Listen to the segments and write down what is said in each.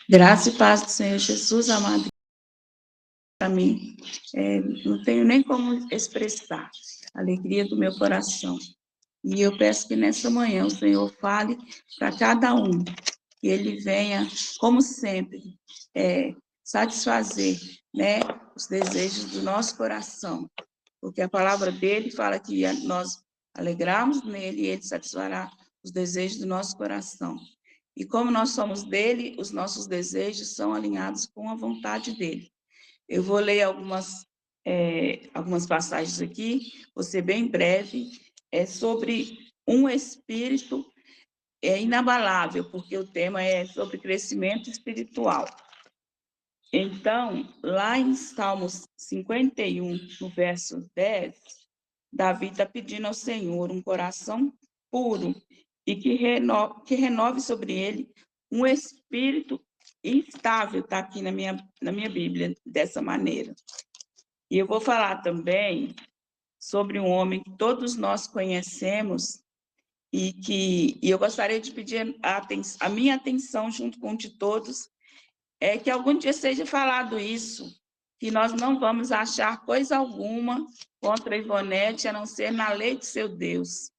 Graça e paz do Senhor Jesus, amado, para mim, não tenho nem como expressar a alegria do meu coração. E eu peço que nessa manhã o Senhor fale para cada um, que Ele venha, como sempre, satisfazer, né, os desejos do nosso coração, porque a palavra dele fala que nós alegramos nele e ele satisfará os desejos do nosso coração. E como nós somos dele, os nossos desejos são alinhados com a vontade dele. Eu vou ler algumas passagens aqui, vou ser bem breve, sobre um espírito inabalável, porque o tema é sobre crescimento espiritual. Então, lá em Salmos 51, no verso 10, Davi está pedindo ao Senhor um coração puro e que renove sobre ele um espírito instável, está aqui na minha Bíblia, dessa maneira. E eu vou falar também sobre um homem que todos nós conhecemos e eu gostaria de pedir a minha atenção junto com de todos, que algum dia seja falado isso, que nós não vamos achar coisa alguma contra a Ivonete, a não ser na lei de seu Deus.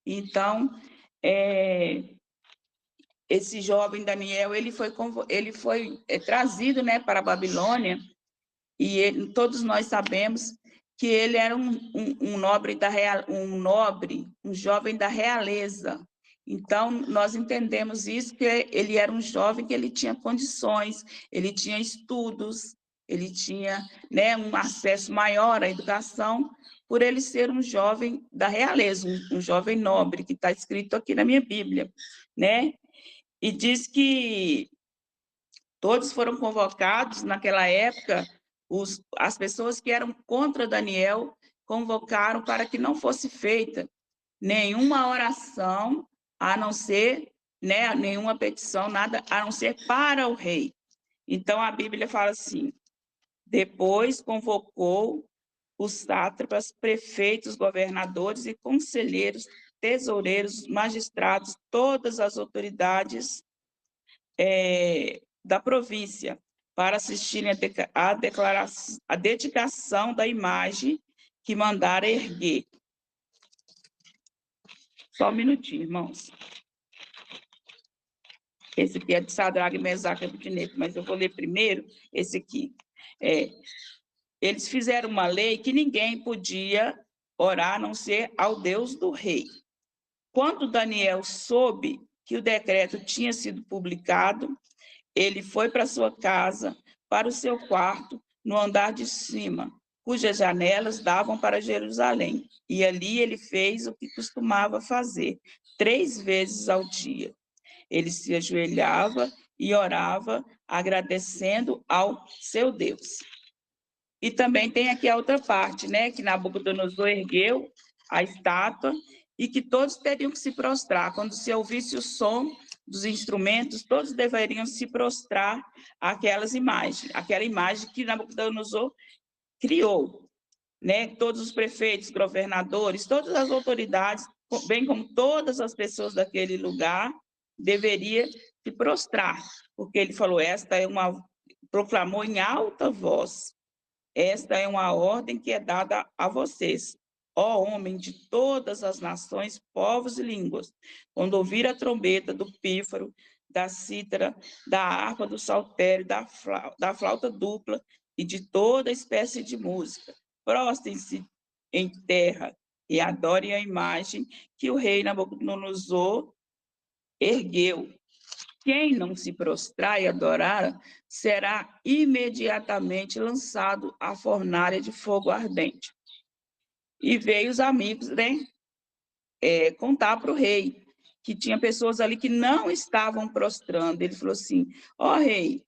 Então, esse jovem Daniel, ele foi trazido, né, para a Babilônia, e todos nós sabemos que ele era um jovem da realeza. Então, nós entendemos isso, que ele era um jovem que ele tinha condições, ele tinha estudos, ele tinha, né, um acesso maior à educação, por ele ser um jovem da realeza, um jovem nobre, que está escrito aqui na minha Bíblia, né? E diz que todos foram convocados naquela época, as pessoas que eram contra Daniel convocaram para que não fosse feita nenhuma oração, a não ser, né, nenhuma petição, nada, a não ser para o rei. Então, a Bíblia fala assim, depois convocou os sátrapas, prefeitos, governadores e conselheiros, tesoureiros, magistrados, todas as autoridades da província, para assistirem a dedicação da imagem que mandara erguer. Só um minutinho, irmãos. Esse aqui é de Sadraque, Mesaque e Abednego, mas eu vou ler primeiro esse aqui. Eles fizeram uma lei que ninguém podia orar a não ser ao Deus do rei. Quando Daniel soube que o decreto tinha sido publicado, ele foi para sua casa, para o seu quarto, no andar de cima, cujas janelas davam para Jerusalém. E ali ele fez o que costumava fazer, 3 vezes ao dia. Ele se ajoelhava e orava, agradecendo ao seu Deus. E também tem aqui a outra parte, né, que Nabucodonosor ergueu a estátua e que todos teriam que se prostrar. Quando se ouvisse o som dos instrumentos, todos deveriam se prostrar aquela imagem que Nabucodonosor criou, né? Todos os prefeitos, governadores, todas as autoridades, bem como todas as pessoas daquele lugar, deveriam se prostrar, porque ele falou, proclamou em alta voz, esta é uma ordem que é dada a vocês, ó homem de todas as nações, povos e línguas, quando ouvir a trombeta do pífaro, da cítara, da harpa, do saltério, da flauta dupla e de toda espécie de música, prostrem-se em terra e adorem a imagem que o rei Nabucodonosor ergueu. Quem não se prostrar e adorar será imediatamente lançado à fornalha de fogo ardente. E veio os amigos, né, contar para o rei que tinha pessoas ali que não estavam prostrando. Ele falou assim, ó rei,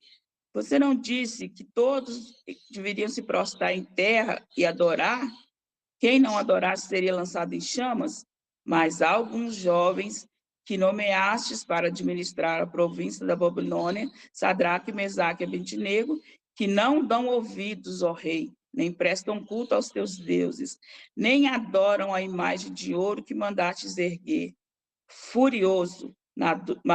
você não disse que todos deveriam se prostrar em terra e adorar? Quem não adorasse seria lançado em chamas? Mas alguns jovens que nomeastes para administrar a província da Babilônia, Sadraque, Mesaque e Abednego, que não dão ouvidos, ó rei, nem prestam culto aos teus deuses, nem adoram a imagem de ouro que mandastes erguer. Furioso,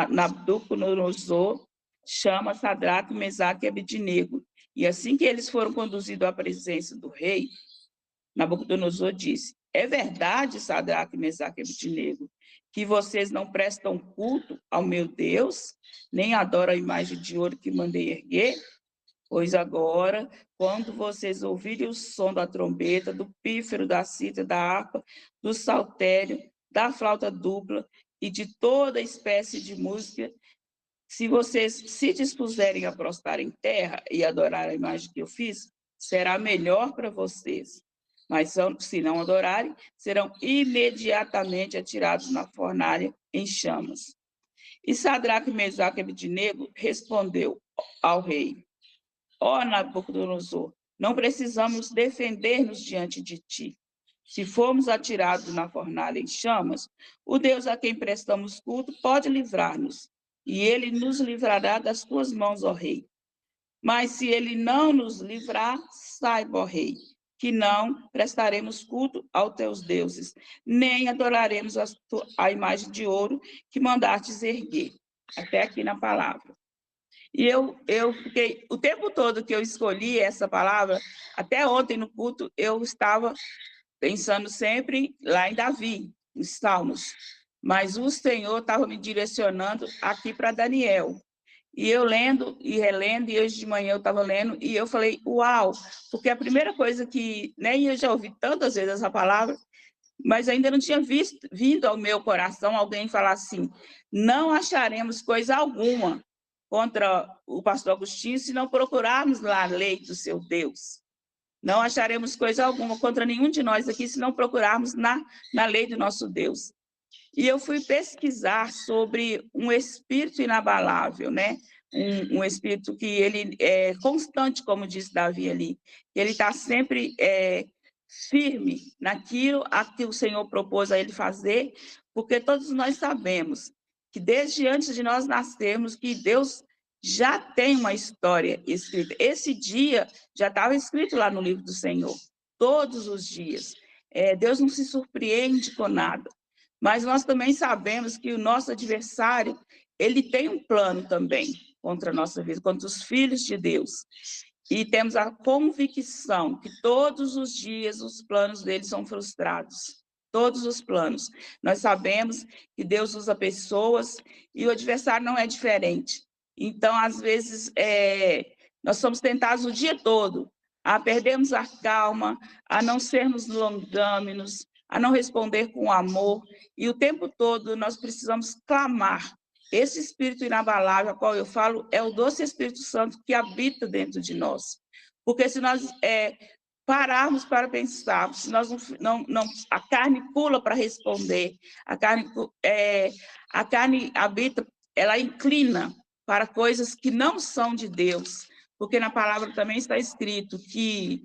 Nabucodonosor chama Sadraque, Mesaque e Abednego. E assim que eles foram conduzidos à presença do rei, Nabucodonosor disse: é verdade, Sadraque, Mesaque e Abednego, que vocês não prestam culto ao meu Deus, nem adoram a imagem de ouro que mandei erguer? Pois agora, quando vocês ouvirem o som da trombeta, do pífaro, da cítara, da harpa, do saltério, da flauta dupla e de toda espécie de música, se vocês se dispuserem a prostrar em terra e adorar a imagem que eu fiz, será melhor para vocês. Mas se não adorarem, serão imediatamente atirados na fornalha em chamas. E Sadraque, Mesaque e Abednego respondeu ao rei: ó Nabucodonosor, não precisamos defender-nos diante de ti. Se formos atirados na fornalha em chamas, o Deus a quem prestamos culto pode livrar-nos, e ele nos livrará das tuas mãos, ó rei. Mas se ele não nos livrar, saiba, ó rei, que não prestaremos culto aos teus deuses, nem adoraremos a imagem de ouro que mandastes erguer. Até aqui na palavra. E eu fiquei, o tempo todo que eu escolhi essa palavra, até ontem no culto, eu estava pensando sempre lá em Davi, nos Salmos. Mas o Senhor estava me direcionando aqui para Daniel. E eu lendo e relendo, e hoje de manhã eu estava lendo, e eu falei, uau, porque a primeira coisa que, nem eu já ouvi tantas vezes essa palavra, mas ainda não tinha vindo ao meu coração alguém falar assim, não acharemos coisa alguma contra o pastor Agostinho se não procurarmos lá a lei do seu Deus. Não acharemos coisa alguma contra nenhum de nós aqui se não procurarmos na lei do nosso Deus. E eu fui pesquisar sobre um espírito inabalável, né? Um espírito que ele é constante, como disse Davi ali. Ele está sempre firme naquilo a que o Senhor propôs a ele fazer, porque todos nós sabemos que desde antes de nós nascermos, que Deus já tem uma história escrita. Esse dia já estava escrito lá no livro do Senhor, todos os dias. Deus não se surpreende com nada. Mas nós também sabemos que o nosso adversário, ele tem um plano também contra a nossa vida, contra os filhos de Deus. E temos a convicção que todos os dias os planos dele são frustrados. Todos os planos. Nós sabemos que Deus usa pessoas e o adversário não é diferente. Então, às vezes, nós somos tentados o dia todo a perdermos a calma, a não sermos longâminos, a não responder com amor. E o tempo todo nós precisamos clamar. Esse Espírito inabalável, a qual eu falo, é o doce Espírito Santo que habita dentro de nós. Porque se nós pararmos para pensar, se nós a carne pula para responder, a carne habita, ela inclina para coisas que não são de Deus, porque na palavra também está escrito que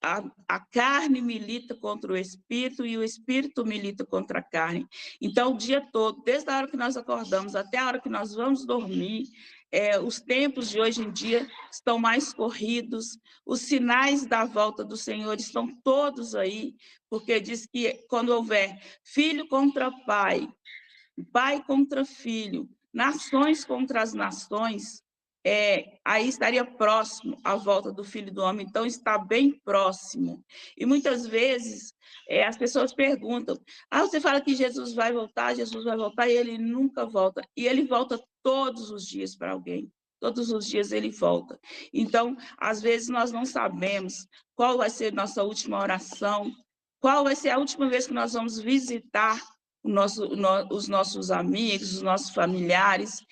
a carne milita contra o espírito e o espírito milita contra a carne. Então, o dia todo, desde a hora que nós acordamos até a hora que nós vamos dormir, os tempos de hoje em dia estão mais corridos, os sinais da volta do Senhor estão todos aí, porque diz que quando houver filho contra pai, pai contra filho, nações contra as nações, aí estaria próximo à volta do Filho do Homem, então está bem próximo. E muitas vezes as pessoas perguntam, você fala que Jesus vai voltar, e ele nunca volta. E ele volta todos os dias para alguém, todos os dias ele volta. Então, às vezes nós não sabemos qual vai ser nossa última oração, qual vai ser a última vez que nós vamos visitar os nossos amigos, os nossos familiares.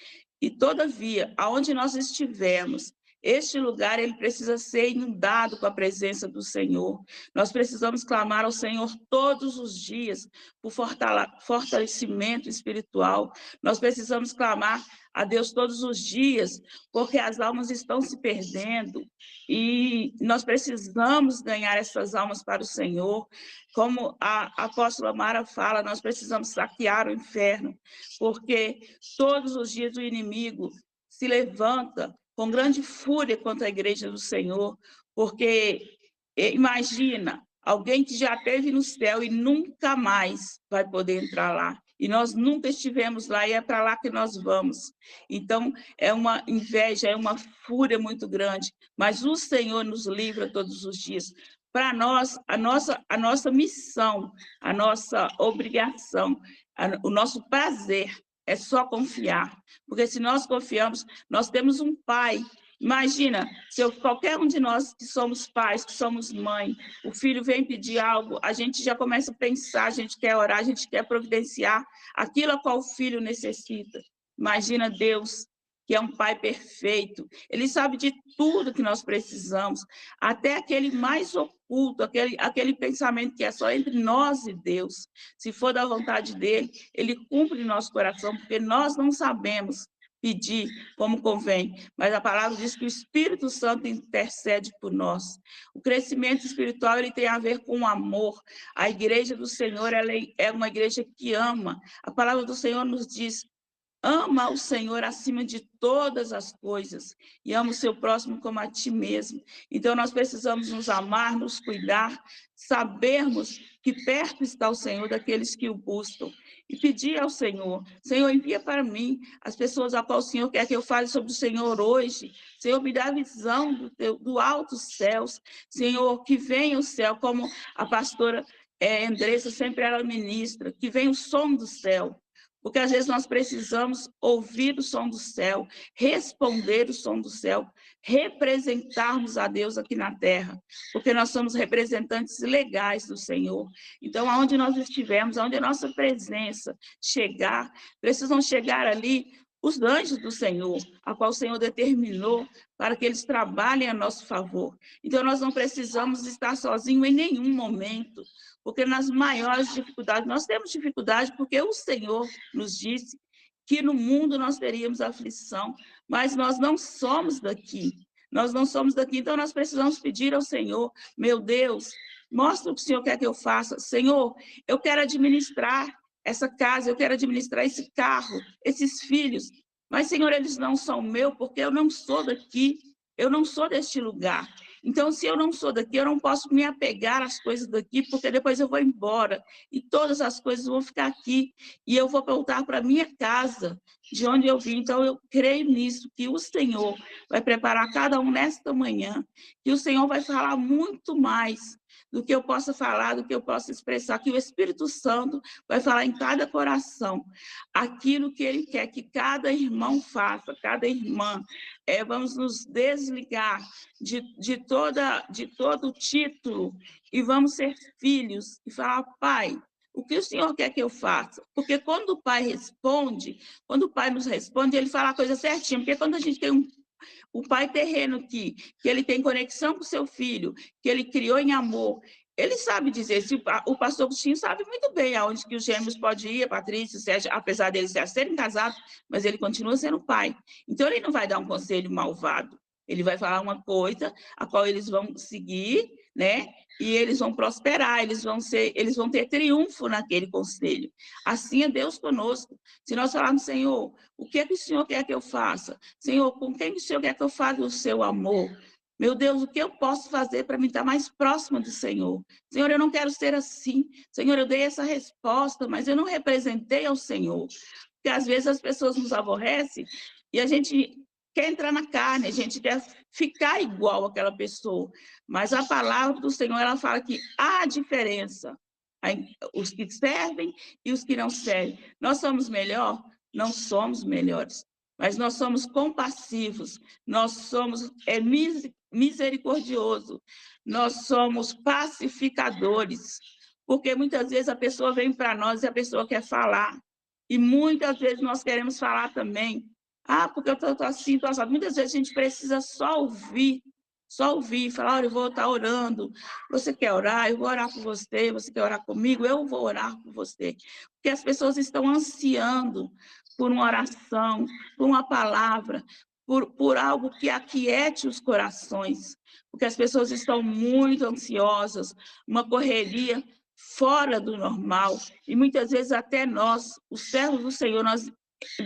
E, todavia, aonde nós estivermos, este lugar ele precisa ser inundado com a presença do Senhor. Nós precisamos clamar ao Senhor todos os dias por fortalecimento espiritual. Nós precisamos clamar a Deus todos os dias, porque as almas estão se perdendo e nós precisamos ganhar essas almas para o Senhor. Como a apóstola Mara fala, nós precisamos saquear o inferno, porque todos os dias o inimigo se levanta com grande fúria contra a igreja do Senhor, porque imagina, alguém que já esteve no céu e nunca mais vai poder entrar lá. e nós nunca estivemos lá, e é para lá que nós vamos. Então, é uma inveja, é uma fúria muito grande, mas o Senhor nos livra todos os dias. Para nós, a nossa missão, a nossa obrigação, o nosso prazer é só confiar, porque se nós confiamos, nós temos um Pai. Imagina, se qualquer um de nós que somos pais, que somos mãe, o filho vem pedir algo, a gente já começa a pensar, a gente quer orar, a gente quer providenciar aquilo a qual o filho necessita. Imagina Deus, que é um Pai perfeito, Ele sabe de tudo que nós precisamos, até aquele mais oculto, aquele pensamento que é só entre nós e Deus. Se for da vontade dEle, Ele cumpre em nosso coração, porque nós não sabemos pedir como convém, mas a palavra diz que o Espírito Santo intercede por nós. O crescimento espiritual ele tem a ver com o amor. A igreja do Senhor ela é uma igreja que ama. A palavra do Senhor nos diz: ama o Senhor acima de todas as coisas e ama o seu próximo como a ti mesmo. Então, nós precisamos nos amar, nos cuidar, sabermos que perto está o Senhor daqueles que o buscam e pedir ao Senhor: Senhor, envia para mim as pessoas a qual o Senhor quer que eu fale sobre o Senhor hoje. Senhor, me dá a visão do alto céus. Senhor, que venha o céu, como a pastora Andressa sempre ela ministra, que venha o som do céu. Porque às vezes nós precisamos ouvir o som do céu, responder o som do céu, representarmos a Deus aqui na terra, porque nós somos representantes legais do Senhor. Então, aonde nós estivermos, aonde a nossa presença chegar, precisam chegar ali os anjos do Senhor, a qual o Senhor determinou para que eles trabalhem a nosso favor. Então, nós não precisamos estar sozinhos em nenhum momento, porque nas maiores dificuldades, nós temos dificuldade porque o Senhor nos disse que no mundo nós teríamos aflição, mas nós não somos daqui, então nós precisamos pedir ao Senhor: meu Deus, mostra o que o Senhor quer que eu faça. Senhor, eu quero administrar essa casa, eu quero administrar esse carro, esses filhos, mas, Senhor, eles não são meus, porque eu não sou daqui, eu não sou deste lugar. Então, se eu não sou daqui, eu não posso me apegar às coisas daqui, porque depois eu vou embora, e todas as coisas vão ficar aqui, e eu vou voltar para a minha casa, de onde eu vim. Então, eu creio nisso, que o Senhor vai preparar cada um nesta manhã, que o Senhor vai falar muito mais do que eu possa falar, do que eu possa expressar, que o Espírito Santo vai falar em cada coração aquilo que Ele quer que cada irmão faça, cada irmã. Vamos nos desligar de todo o título e vamos ser filhos e falar: Pai, o que o Senhor quer que eu faça? Porque quando o Pai nos responde, Ele fala a coisa certinha, porque quando a gente tem o pai terreno que ele tem conexão com o seu filho, que ele criou em amor, ele sabe dizer. O pastor Agostinho sabe muito bem aonde que os gêmeos podem ir, a Patrícia, o Sérgio, apesar deles já serem casados, mas ele continua sendo pai. Então, ele não vai dar um conselho malvado, ele vai falar uma coisa a qual eles vão seguir, né? E eles vão prosperar, eles vão ter triunfo naquele conselho. Assim é Deus conosco. Se nós falarmos: Senhor, o que é que o Senhor quer que eu faça? Senhor, com quem o Senhor quer que eu fale o seu amor? Meu Deus, o que eu posso fazer para me estar mais próxima do Senhor? Senhor, eu não quero ser assim. Senhor, eu dei essa resposta, mas eu não representei ao Senhor. Porque às vezes as pessoas nos aborrecem e a gente quer entrar na carne, a gente quer ficar igual àquela pessoa. Mas a palavra do Senhor, ela fala que há diferença. Os que servem e os que não servem. Nós somos melhor? Não somos melhores. Mas nós somos compassivos, nós somos misericordiosos, nós somos pacificadores. Porque muitas vezes a pessoa vem para nós e a pessoa quer falar. E muitas vezes nós queremos falar também. Porque eu estou assim, estou assado. Muitas vezes a gente precisa só ouvir, falar: olha, eu vou estar orando, você quer orar? Eu vou orar por você, você quer orar comigo? Eu vou orar por você. Porque as pessoas estão ansiando por uma oração, por uma palavra, por algo que aquiete os corações, porque as pessoas estão muito ansiosas, uma correria fora do normal, e muitas vezes até nós, os servos do Senhor, nós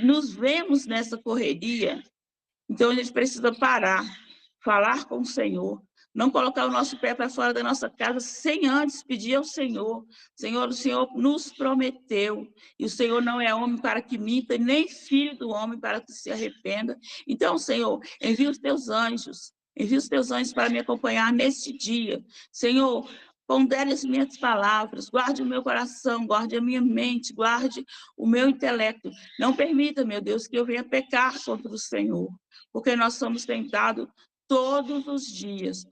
nos vemos nessa correria. Então, a gente precisa parar, falar com o Senhor, não colocar o nosso pé para fora da nossa casa sem antes pedir ao Senhor. Senhor, o Senhor nos prometeu, e o Senhor não é homem para que minta, nem filho do homem para que se arrependa. Então, Senhor, envia os teus anjos para me acompanhar neste dia. Senhor, pondere as minhas palavras, guarde o meu coração, guarde a minha mente, guarde o meu intelecto. Não permita, meu Deus, que eu venha pecar contra o Senhor, porque nós somos tentados todos os dias.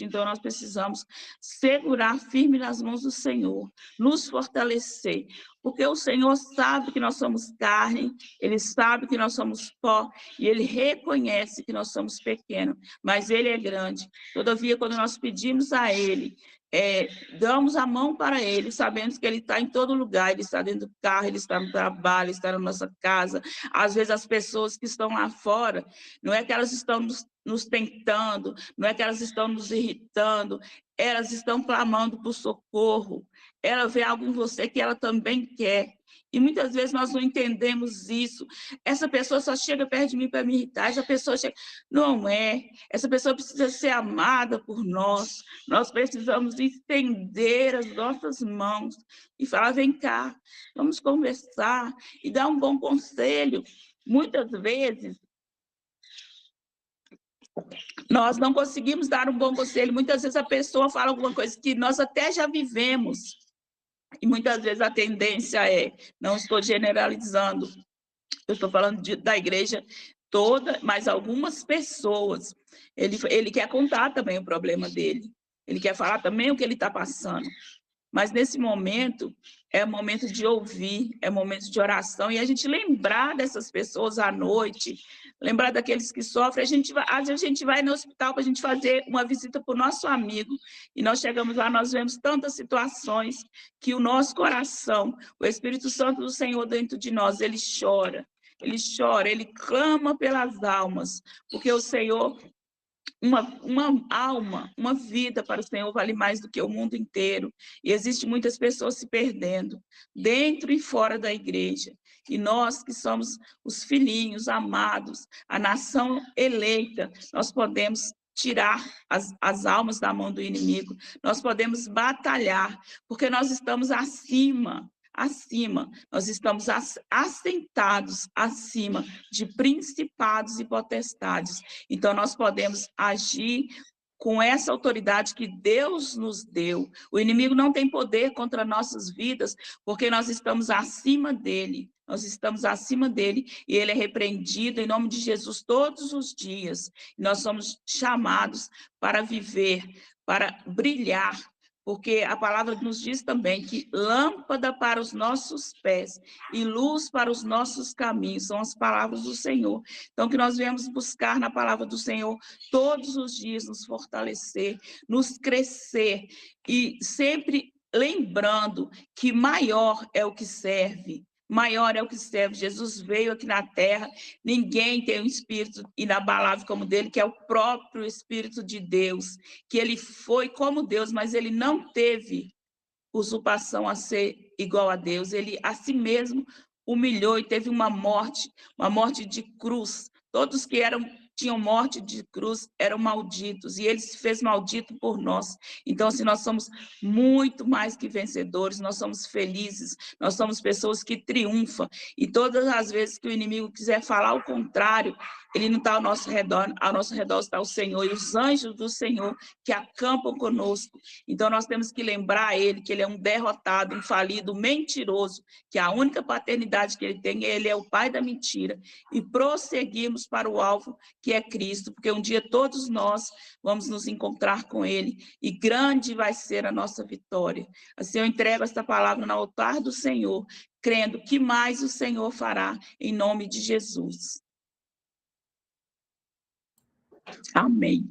Então, nós precisamos segurar firme nas mãos do Senhor, nos fortalecer, porque o Senhor sabe que nós somos carne, Ele sabe que nós somos pó, e Ele reconhece que nós somos pequenos, mas Ele é grande. Todavia, quando nós pedimos a Ele, damos a mão para Ele, sabendo que Ele está em todo lugar, Ele está dentro do carro, Ele está no trabalho, Ele está na nossa casa. Às vezes as pessoas que estão lá fora, não é que elas estão nos tentando, não é que elas estão nos irritando, elas estão clamando por socorro. Ela vê algo em você que ela também quer. E muitas vezes nós não entendemos isso. Essa pessoa só chega perto de mim para me irritar, essa pessoa chega... Não é. Essa pessoa precisa ser amada por nós. Nós precisamos estender as nossas mãos e falar, vem cá, vamos conversar e dar um bom conselho. Muitas vezes, nós não conseguimos dar um bom conselho. Muitas vezes a pessoa fala alguma coisa que nós até já vivemos. E muitas vezes a tendência não estou generalizando, eu estou falando da igreja toda, mas algumas pessoas, ele quer contar também o problema dele, ele quer falar também o que ele está passando. Mas nesse momento, é momento de ouvir, é momento de oração, e a gente lembrar dessas pessoas à noite, lembrar daqueles que sofrem. Às vezes a gente vai no hospital para a gente fazer uma visita para o nosso amigo, e nós chegamos lá, nós vemos tantas situações que o nosso coração, o Espírito Santo do Senhor dentro de nós, ele chora, ele clama pelas almas, porque o Senhor... Uma alma, uma vida para o Senhor vale mais do que o mundo inteiro. E existem muitas pessoas se perdendo, dentro e fora da igreja. E nós que somos os filhinhos amados, a nação eleita, nós podemos tirar as almas da mão do inimigo, nós podemos batalhar, porque nós estamos acima, nós estamos assentados acima de principados e potestades. Então, nós podemos agir com essa autoridade que Deus nos deu. O inimigo não tem poder contra nossas vidas, porque nós estamos acima dele. Nós estamos acima dele e ele é repreendido em nome de Jesus todos os dias. Nós somos chamados para viver, para brilhar, porque a palavra nos diz também que lâmpada para os nossos pés e luz para os nossos caminhos, são as palavras do Senhor. Então, que nós viemos buscar na palavra do Senhor todos os dias, nos fortalecer, nos crescer, e sempre lembrando que maior é o que serve. Maior é o que serve. Jesus veio aqui na terra, ninguém tem um espírito inabalável como dele, que é o próprio Espírito de Deus, que ele foi como Deus, mas ele não teve usurpação a ser igual a Deus, ele a si mesmo humilhou e teve uma morte de cruz. Todos que tinham morte de cruz eram malditos, e ele se fez maldito por nós. Então, se nós somos muito mais que vencedores, nós somos felizes, nós somos pessoas que triunfam, e todas as vezes que o inimigo quiser falar o contrário, ele não está ao nosso redor está o Senhor, e os anjos do Senhor que acampam conosco. Então, nós temos que lembrar a ele que ele é um derrotado, um falido, mentiroso, que a única paternidade que ele tem, ele é o pai da mentira, e prosseguimos para o alvo, que é Cristo, porque um dia todos nós vamos nos encontrar com ele, e grande vai ser a nossa vitória. Assim, eu entrego esta palavra no altar do Senhor, crendo que mais o Senhor fará, em nome de Jesus. Amém.